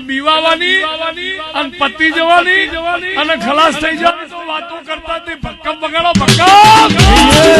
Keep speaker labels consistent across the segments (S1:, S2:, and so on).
S1: બીવાવાની અને પતિ જવાની અને ખલાસ થઈ જાય તો વાતો કરતા તે ભક્કમ બગાડો ભક્કમ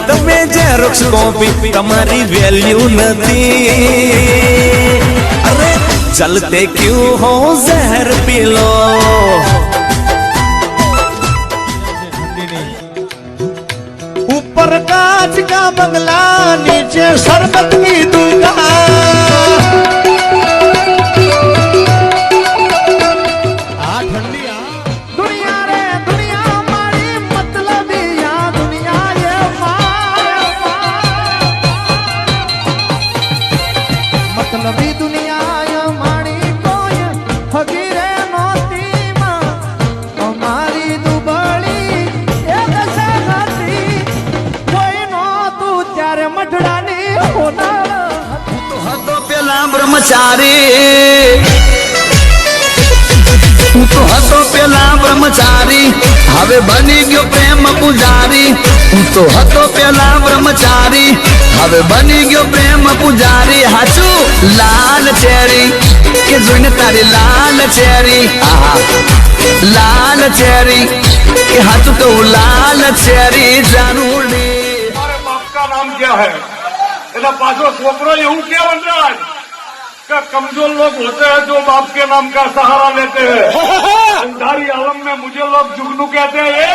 S2: તમે ઝેરોક્સ કોપી તમારી વેલ્યુ નથી અરે ચલતે ક્યું હો ઝેર પી લો
S3: ऊपर कांच का बंगला नीचे शरबत की दुकान दुनिया रे दुनिया मारी मतलबी या दुनिया ये मतलबी दुनिया ये मारी कोई फकीरे नोती मां हमारी दुबड़ी एक सगाती कोई नो तू त्यारे मठड़ानी होना
S2: तो હતો પેલા બ્રહ્મચારી તું તો હતો પેલા બ્રહ્મચારી હવે બની ગયો પ્રેમ પૂજારી તું તો હતો પેલા બ્રહ્મચારી હવે બની ગયો પ્રેમ પૂજારી હાચું લાલ ચેરી કે જોઈને તારી લાલ ચેરી આહા લાલ ચેરી કે હાચું કહું લાલ ચેરી જાનુડી
S1: हमारे बाप का नाम क्या है इधर पाछो छोकरो यूं क्या बन रहा है क्या कमजोर लोग होते हैं जो बाप के नाम का सहारा लेते हैं अंधारी आलम में मुझे लोग जुगनू कहते हैं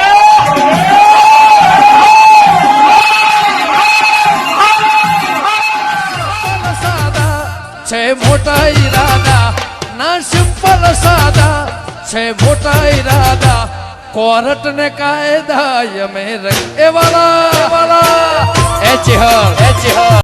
S3: છે મોટા ઈરાદા ના સિમ્પલ સાદા છે મોટા ઈરાદા કોર્ટ ને કાયદા અમે એ વાળા એ ચેહર